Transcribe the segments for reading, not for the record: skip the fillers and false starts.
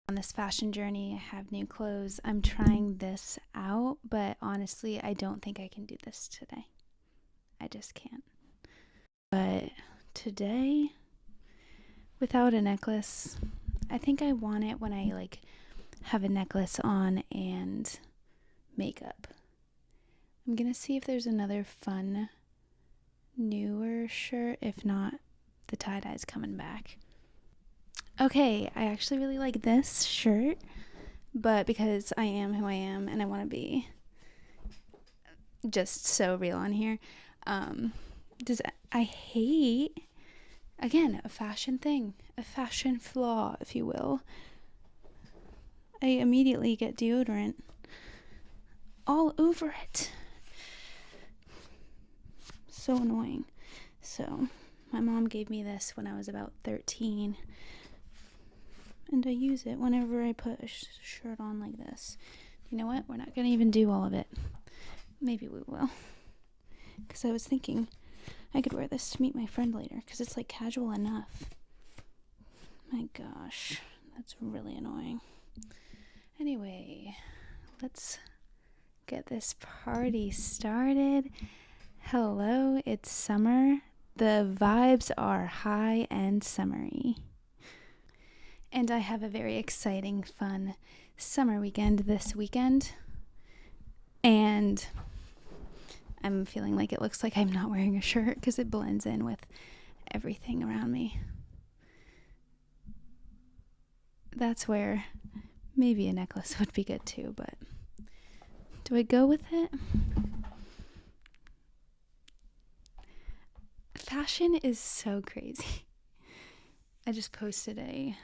On this fashion journey. I have new clothes. I'm trying this out, but honestly, I don't think I can do this today. I just can't. But today, without a necklace, I think I want it when I have a necklace on and makeup. I'm gonna see if there's another fun, newer shirt. If not, the tie-dye's coming back. Okay, I actually really like this shirt, but because I am who I am and I want to be just so real on here, I hate, again, a fashion thing, a fashion flaw, if you will. I immediately get deodorant all over it. So annoying. So, my mom gave me this when I was about 13. And I use it whenever I put a shirt on like this. You know what? We're not going to even do all of it. Maybe we will. Because I was thinking I could wear this to meet my friend later. Because it's casual enough. My gosh. That's really annoying. Anyway, let's get this party started. Hello, it's summer. The vibes are high and summery. And I have a very exciting, fun summer weekend this weekend. And I'm feeling like it looks like I'm not wearing a shirt because it blends in with everything around me. That's where maybe a necklace would be good too, but do I go with it? Fashion is so crazy. I just posted a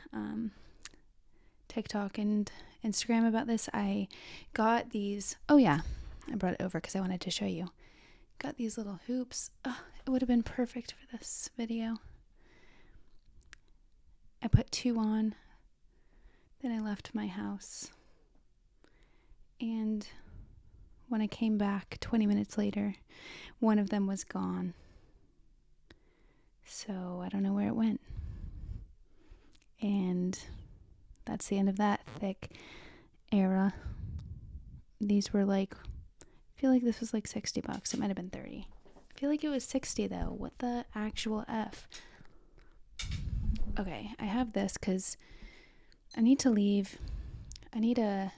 TikTok and Instagram about this. I got these. Oh yeah, I brought it over because I wanted to show you. Got these little hoops. Oh, it would have been perfect for this video. I put 2 on. Then I left my house. And when I came back 20 minutes later, one of them was gone. So I don't know where it went. And that's the end of that thick era. These were I feel like this was $60. It might have been 30. I feel like it was 60 though. What the actual F? Okay, I have this because I need to leave. I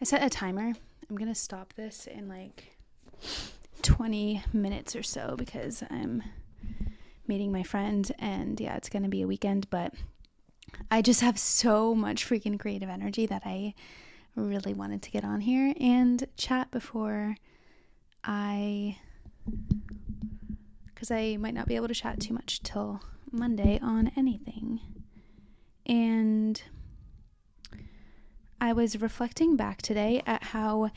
set a timer. I'm gonna stop this in 20 minutes or so because I'm meeting my friend and yeah, it's gonna be a weekend, but I just have so much freaking creative energy that I really wanted to get on here and chat because I might not be able to chat too much till Monday on anything. And I was reflecting back today at how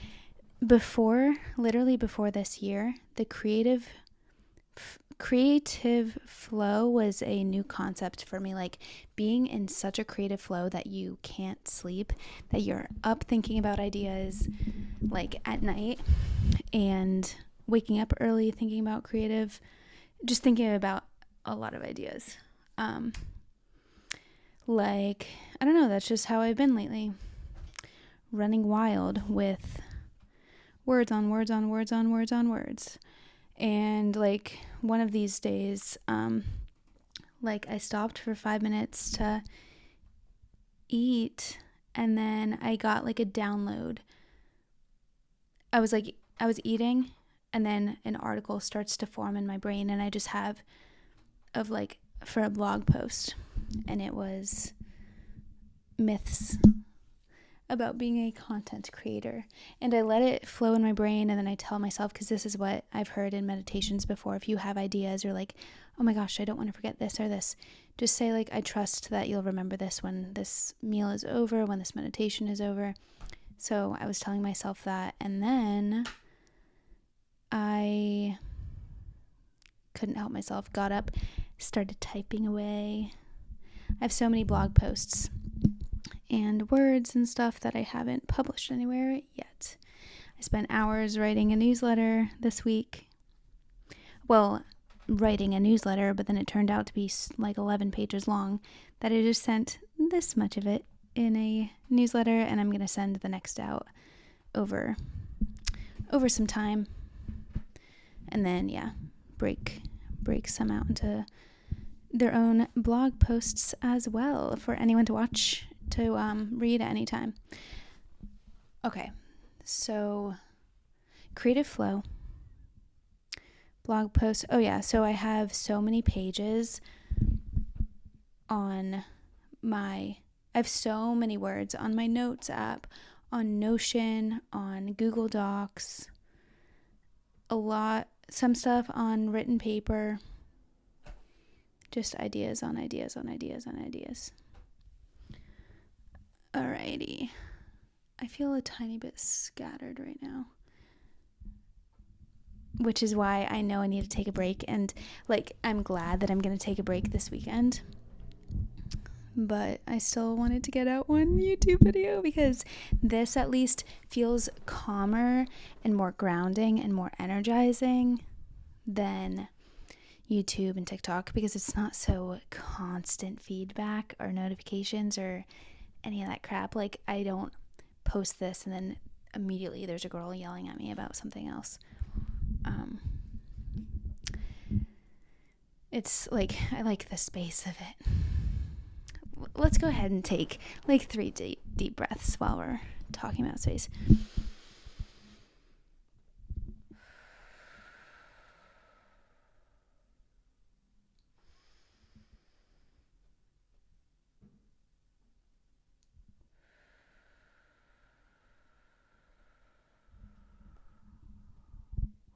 literally before this year, the creative flow was a new concept for me. Being in such a creative flow that you can't sleep, that you're up thinking about ideas at night and waking up early thinking about just thinking about a lot of ideas. I don't know, that's just how I've been lately. Running wild with words on words on words on words on words. And one of these days, I stopped for 5 minutes to eat, and then I got a download. I was eating, and then an article starts to form in my brain, and I just have for a blog post, and it was myths about being a content creator. And I let it flow in my brain, and then I tell myself, because this is what I've heard in meditations before, if you have ideas or oh my gosh, I don't want to forget this or this, just say I trust that you'll remember this when this meal is over, when this meditation is over. So I was telling myself that, and then I couldn't help myself, got up, started typing away. I have so many blog posts and words and stuff that I haven't published anywhere yet. I spent hours writing a newsletter this week. Well, writing a newsletter, but then it turned out to be 11 pages long that I just sent this much of it in a newsletter, and I'm going to send the next out over some time. And then, yeah, break some out into their own blog posts as well for anyone to watch, to read at any time. Okay, so creative flow, blog posts. Oh yeah, so I have so many pages I have so many words on my notes app, on Notion, on Google Docs, some stuff on written paper, just ideas on ideas on ideas on ideas. Alrighty. I feel a tiny bit scattered right now, which is why I know I need to take a break, and I'm glad that I'm going to take a break this weekend. But I still wanted to get out one YouTube video because this at least feels calmer and more grounding and more energizing than YouTube and TikTok, because it's not so constant feedback or notifications or any of that crap. I don't post this and then immediately there's a girl yelling at me about something else. It's I like the space of it. Let's go ahead and take 3 deep breaths while we're talking about space.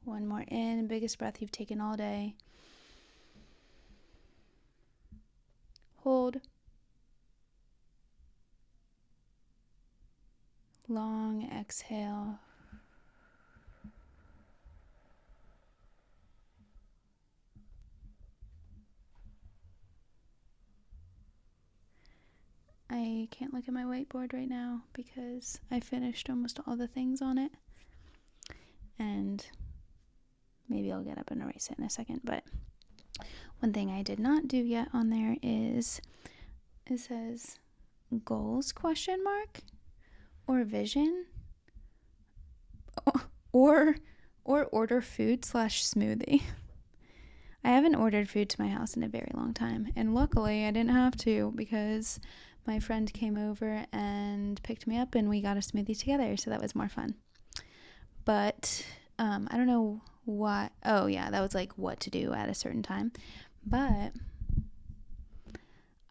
One more in, biggest breath you've taken all day. Hold. Long exhale. I can't look at my whiteboard right now because I finished almost all the things on it. And maybe I'll get up and erase it in a second. But one thing I did not do yet on there is, it says goals ? Or vision, or order food / smoothie. I haven't ordered food to my house in a very long time, and luckily I didn't have to because my friend came over and picked me up and we got a smoothie together, so that was more fun. But I don't know what. Oh yeah, that was what to do at a certain time. But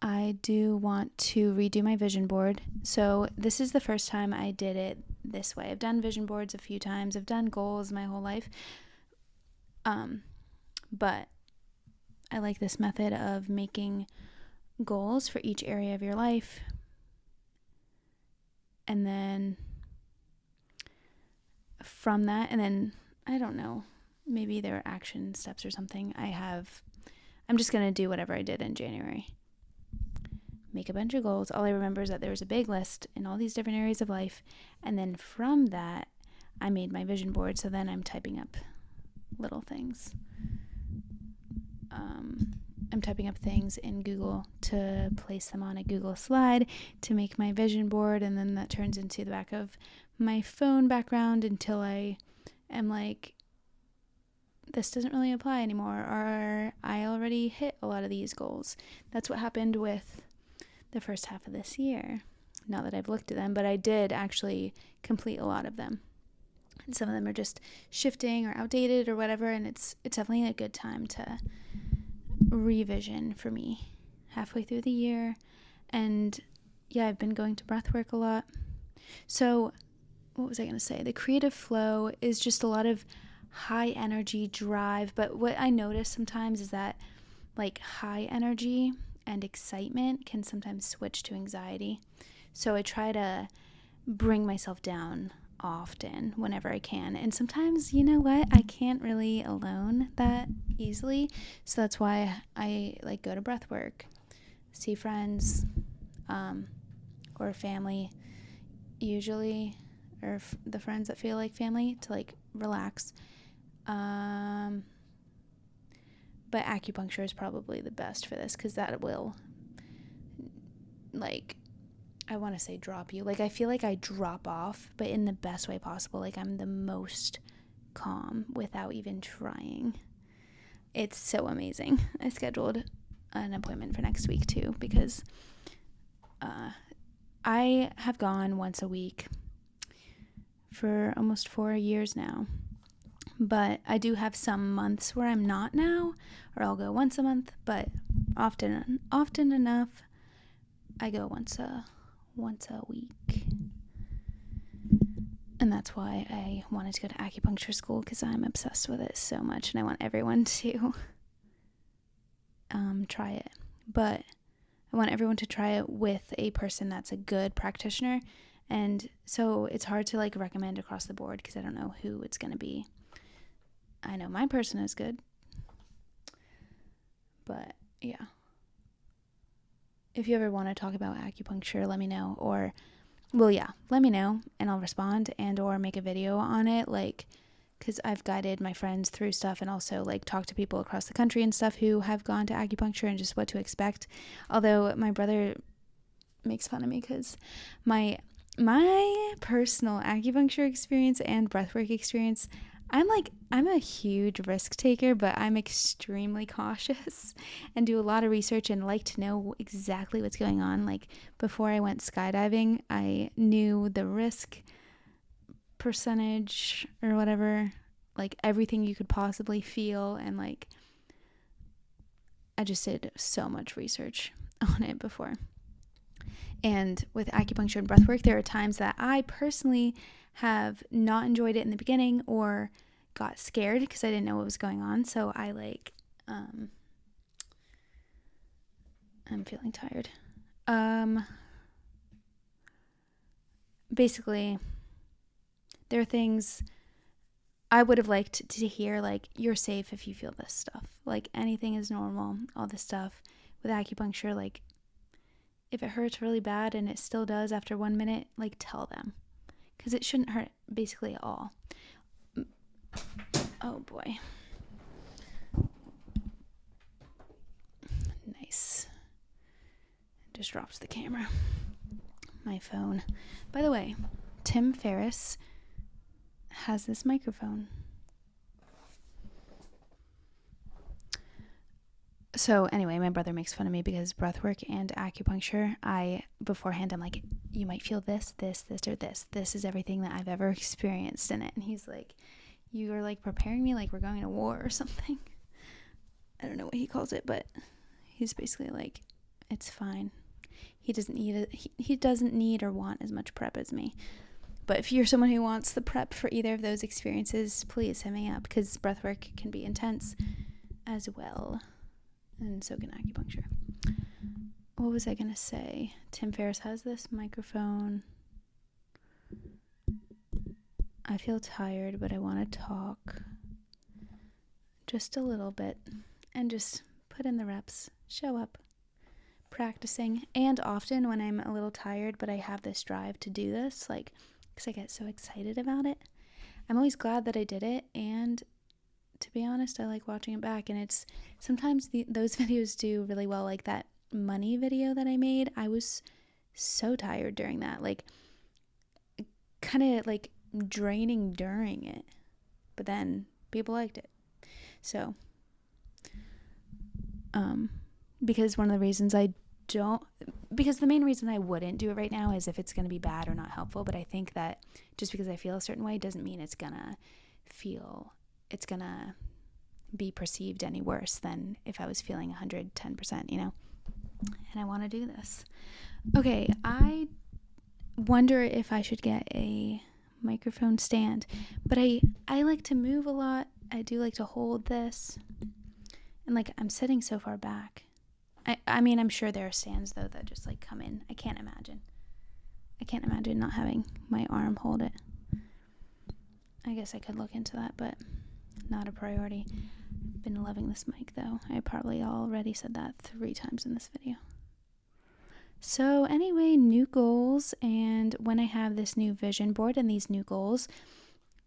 I do want to redo my vision board. So this is the first time I did it this way. I've done vision boards a few times. I've done goals my whole life. But I like this method of making goals for each area of your life. And then from that, and then, I don't know, maybe there are action steps or something. I'm just going to do whatever I did in January. Make a bunch of goals. All I remember is that there was a big list in all these different areas of life. And then from that, I made my vision board. So then I'm typing up little things. I'm typing up things in Google to place them on a Google slide to make my vision board. And then that turns into the back of my phone background until I am this doesn't really apply anymore. Or I already hit a lot of these goals. That's what happened with the first half of this year. Not that I've looked at them, but I did actually complete a lot of them. And some of them are just shifting or outdated or whatever, and it's definitely a good time to revision for me halfway through the year. And yeah, I've been going to breathwork a lot. So what was I going to say? The creative flow is just a lot of high energy drive, but what I notice sometimes is that high energy and excitement can sometimes switch to anxiety. So I try to bring myself down often whenever I can. And sometimes, you know what? I can't really alone that easily. So that's why I go to breath work, see friends, or family usually, or the friends that feel like family, to relax. But acupuncture is probably the best for this because that will I want to say drop you. Like, I feel like I drop off, but in the best way possible. Like, I'm the most calm without even trying. It's so amazing. I scheduled an appointment for next week too, because I have gone once a week for almost 4 years now. But I do have some months where I'm not now, or I'll go once a month, but often enough I go once a week. And that's why I wanted to go to acupuncture school, because I'm obsessed with it so much and I want everyone to try it. But I want everyone to try it with a person that's a good practitioner. And so it's hard to like recommend across the board because I don't know who it's going to be. I know my person is good. But yeah. If you ever want to talk about acupuncture, let me know. Or, well, yeah, let me know and I'll respond and or make a video on it. Like, because I've guided my friends through stuff and also like talked to people across the country and stuff who have gone to acupuncture and just what to expect. Although my brother makes fun of me because my personal acupuncture experience and breathwork experience, I'm a huge risk taker, but I'm extremely cautious and do a lot of research and like to know exactly what's going on. Like before I went skydiving, I knew the risk percentage or whatever, like everything you could possibly feel, and like I just did so much research on it before. And with acupuncture and breathwork, there are times that I personally have not enjoyed it in the beginning or got scared because I didn't know what was going on. So I I'm feeling tired. Basically, there are things I would have liked to hear, like, you're safe if you feel this stuff. Like, anything is normal, all this stuff. With acupuncture, like, if it hurts really bad and it still does after 1 minute, like, tell them. Because it shouldn't hurt basically at all. Oh, boy. Nice. Just dropped the camera. My phone. By the way, Tim Ferriss has this microphone. So anyway, my brother makes fun of me because breathwork and acupuncture, beforehand I'm like, you might feel this, or this. This is everything that I've ever experienced in it. And he's like, you are like preparing me like we're going to war or something. I don't know what he calls it, but he's basically like, it's fine. He doesn't need or want as much prep as me. But if you're someone who wants the prep for either of those experiences, please hit me up, because breathwork can be intense as well. And so can acupuncture. What was I going to say? Tim Ferriss has this microphone. I feel tired, but I want to talk just a little bit and just put in the reps, show up, practicing. And often when I'm a little tired, but I have this drive to do this, like, because I get so excited about it, I'm always glad that I did it. And to be honest, I like watching it back, and it's sometimes those videos do really well. Like that money video that I made, I was so tired during that, like kind of like draining during it, but then people liked it. So because one of the reasons because the main reason I wouldn't do it right now is if it's going to be bad or not helpful. But I think that just because I feel a certain way doesn't mean it's gonna be perceived any worse than if I was feeling 110%, you know? And I want to do this. Okay, I wonder if I should get a microphone stand, but I like to move a lot. I do like to hold this, and like I'm sitting so far back. I mean, I'm sure there are stands though that just like come in. I can't imagine not having my arm hold it. I guess I could look into that, but not a priority. Been loving this mic though. I probably already said that 3 times in this video. So anyway, new goals, and when I have this new vision board and these new goals,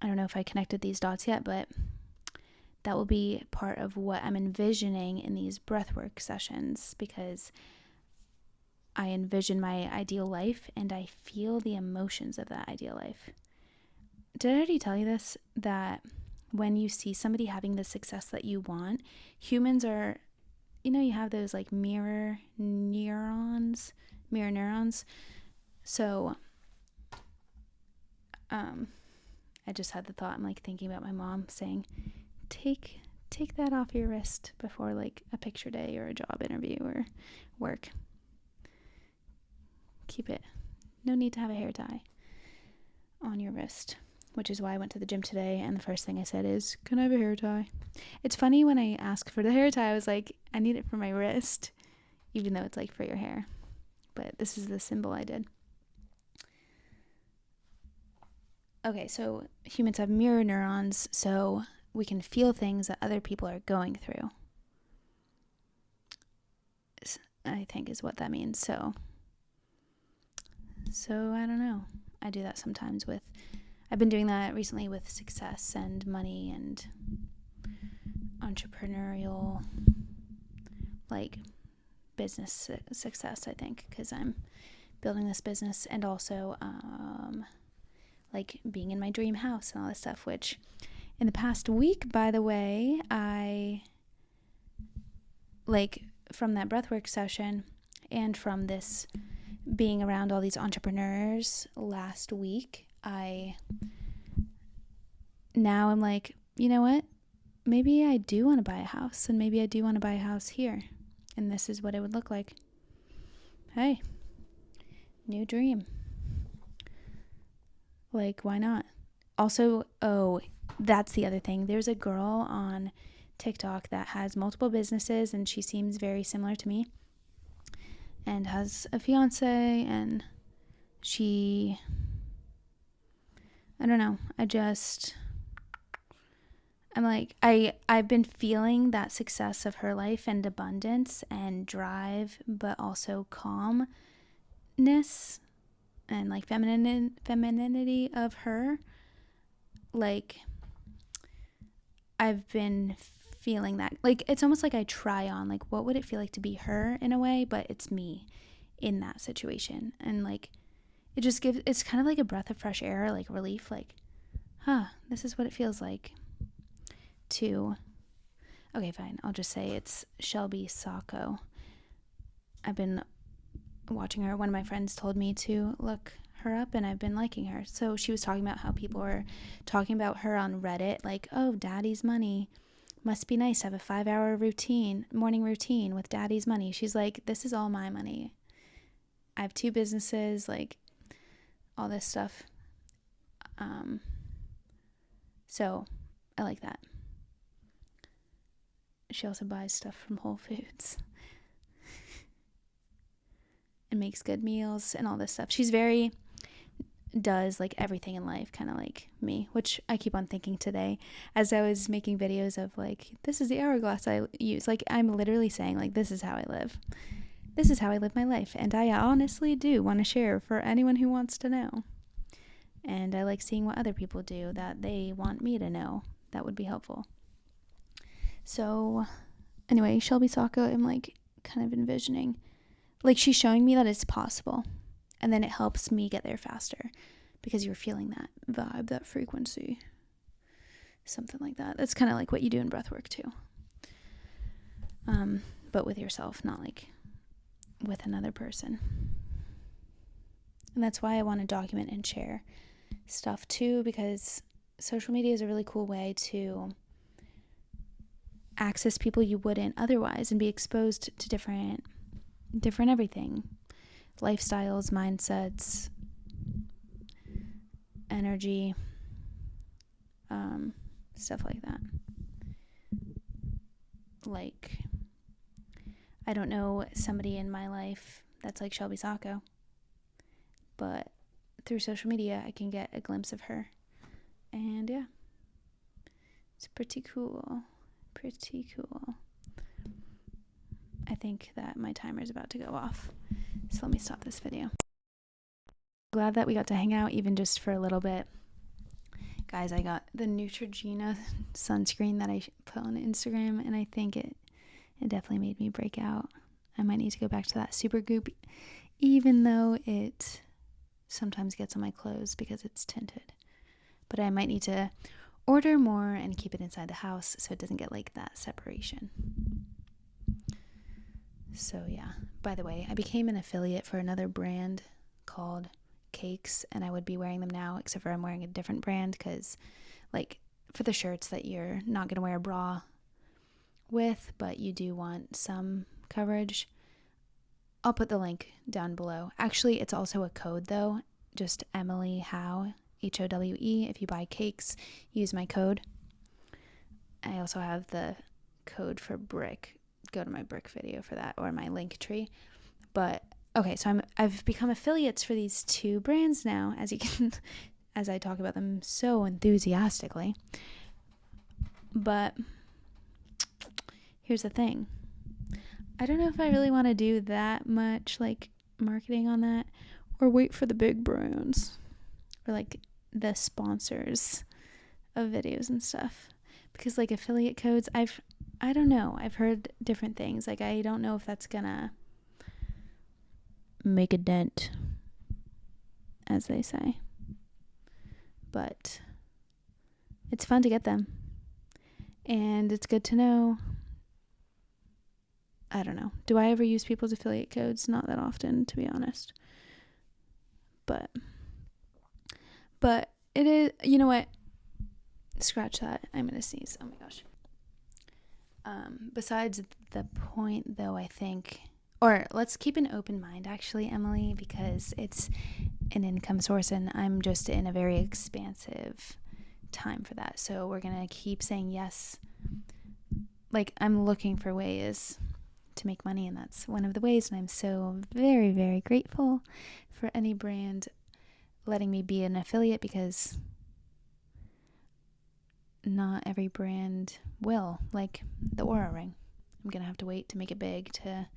I don't know if I connected these dots yet, but that will be part of what I'm envisioning in these breathwork sessions, because I envision my ideal life and I feel the emotions of that ideal life. Did I already tell you this? That when you see somebody having the success that you want, humans are, you have those like mirror neurons. So, I just had the thought, I'm like thinking about my mom saying, take that off your wrist before like a picture day or a job interview or work. Keep it. No need to have a hair tie on your wrist, which is why I went to the gym today, and the first thing I said is, can I have a hair tie? It's funny when I ask for the hair tie, I was like, I need it for my wrist, even though it's like for your hair. But this is the symbol I did. Okay, so humans have mirror neurons, so we can feel things that other people are going through, I think is what that means. So I don't know. I do that sometimes I've been doing that recently with success and money and entrepreneurial, like business success, I think, because I'm building this business, and also like being in my dream house and all this stuff, which in the past week, by the way, I like from that breathwork session and from this being around all these entrepreneurs last week, now I'm like, you know what? Maybe I do want to buy a house, and maybe I do want to buy a house here. And this is what it would look like. Hey, new dream. Like, why not? Also, that's the other thing. There's a girl on TikTok that has multiple businesses, and she seems very similar to me, and has a fiance, and I don't know. I'm like, I've been feeling that success of her life and abundance and drive, but also calmness and like femininity of her. Like, I've been feeling that. Like, it's almost like I try on, like, what would it feel like to be her in a way, but it's me in that situation. And like, it's kind of like a breath of fresh air, like relief, like, this is what it feels like okay, fine, I'll just say it's Shelby Sacco. I've been watching her. One of my friends told me to look her up, and I've been liking her. So she was talking about how people were talking about her on Reddit, like, oh, daddy's money. Must be nice to have a 5-hour morning routine with daddy's money. She's like, this is all my money. I have 2 businesses, like, all this stuff. So I like that. She also buys stuff from Whole Foods and makes good meals and all this stuff. She's does like everything in life, kind of like me, which I keep on thinking today as I was making videos of like, this is the hourglass I use. Like, I'm literally saying, like, this is how I live. This is how I live my life. And I honestly do want to share for anyone who wants to know. And I like seeing what other people do that they want me to know. That would be helpful. So anyway, Shelby Sacco, I'm like kind of envisioning, like, she's showing me that it's possible, and then it helps me get there faster because you're feeling that vibe, that frequency, something like that. That's kind of like what you do in breathwork too, but with yourself, not like with another person. And that's why I want to document and share stuff too, because social media is a really cool way to access people you wouldn't otherwise and be exposed to different everything, lifestyles, mindsets, energy, stuff like that. Like, I don't know somebody in my life that's like Shelby Sacco, but through social media I can get a glimpse of her, and yeah, it's pretty cool. I think that my timer is about to go off, so let me stop this video. Glad that we got to hang out even just for a little bit. Guys, I got the Neutrogena sunscreen that I put on Instagram, and I think it definitely made me break out. I might need to go back to that Supergoop even though it sometimes gets on my clothes because it's tinted. But I might need to order more and keep it inside the house so it doesn't get like that separation. So yeah, by the way, I became an affiliate for another brand called Cakes, and I would be wearing them now, except for I'm wearing a different brand because, like, for the shirts that you're not going to wear a bra with, but you do want some coverage, I'll put the link down below. Actually, it's also a code though, just Emily Howe, Howe. If you buy Cakes, use my code. I also have the code for Brick. Go to my Brick video for that, or my link tree. But okay, so I've become affiliates for these two brands now, as you can, as I talk about them so enthusiastically. But here's the thing. I don't know if I really want to do that much like marketing on that, or wait for the big brands or like the sponsors of videos and stuff. Because like affiliate codes, I don't know. I've heard different things. Like I don't know if that's gonna make a dent, as they say. But it's fun to get them. And it's good to know. I don't know. Do I ever use people's affiliate codes? Not that often, to be honest. But it is, you know what? Scratch that. I'm going to sneeze. Oh my gosh. Besides the point, though, I think, or let's keep an open mind, actually, Emily, because it's an income source and I'm just in a very expansive time for that. So we're going to keep saying yes. Like, I'm looking for ways to make money, and that's one of the ways, and I'm so very, very grateful for any brand letting me be an affiliate, because not every brand will, like the Oura ring. I'm gonna have to wait to make it big to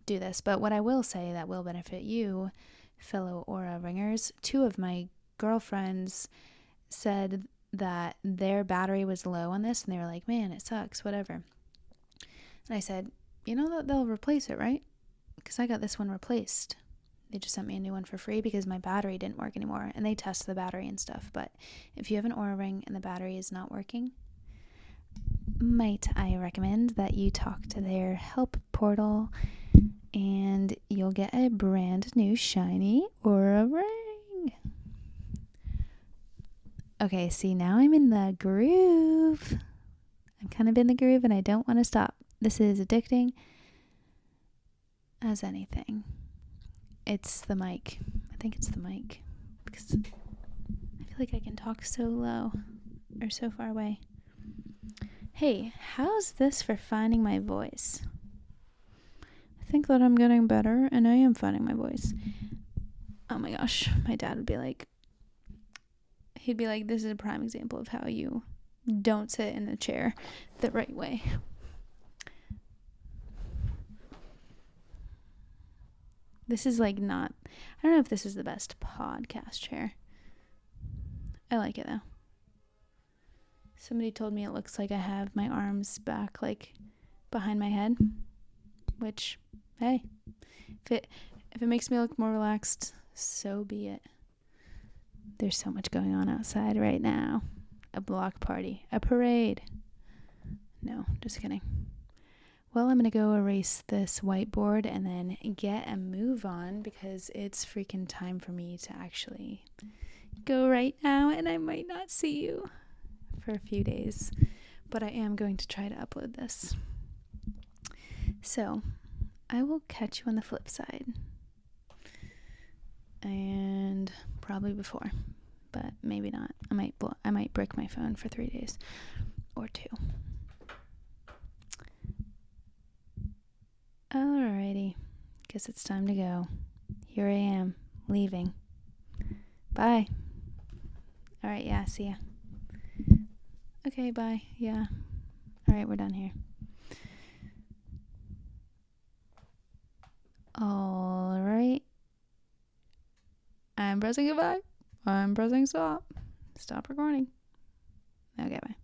do this. But what I will say that will benefit you, fellow Oura ringers, 2 of my girlfriends said that their battery was low on this, and they were like, man, it sucks, whatever. And I said, you know that they'll replace it, right? Because I got this one replaced. They just sent me a new one for free because my battery didn't work anymore. And they test the battery and stuff. But if you have an Oura ring and the battery is not working, might I recommend that you talk to their help portal and you'll get a brand new shiny Oura ring. Okay, see, now I'm in the groove. I'm kind of in the groove and I don't want to stop. This is addicting as anything. It's the mic. I think it's the mic because I feel like I can talk so low or so far away. Hey, how's this for finding my voice? I think that I'm getting better and I am finding my voice. Oh my gosh, my dad would be like, he'd be like, this is a prime example of how you don't sit in a chair the right way. This is like not, I don't know if this is the best podcast chair. I like it though. Somebody told me it looks like I have my arms back like behind my head, which, hey, if it makes me look more relaxed, so be it. There's so much going on outside right now. A block party, a parade. No, just kidding. Well, I'm going to go erase this whiteboard and then get a move on because it's freaking time for me to actually go right now, and I might not see you for a few days, but I am going to try to upload this. So I will catch you on the flip side, and probably before, but maybe not. I might break my phone for 3 days or 2. Alrighty, guess it's time to go. Here I am, leaving. Bye. Alright, yeah, see ya. Okay, bye. Yeah. Alright, we're done here. Alright. I'm pressing goodbye. I'm pressing stop. Stop recording. Okay, bye.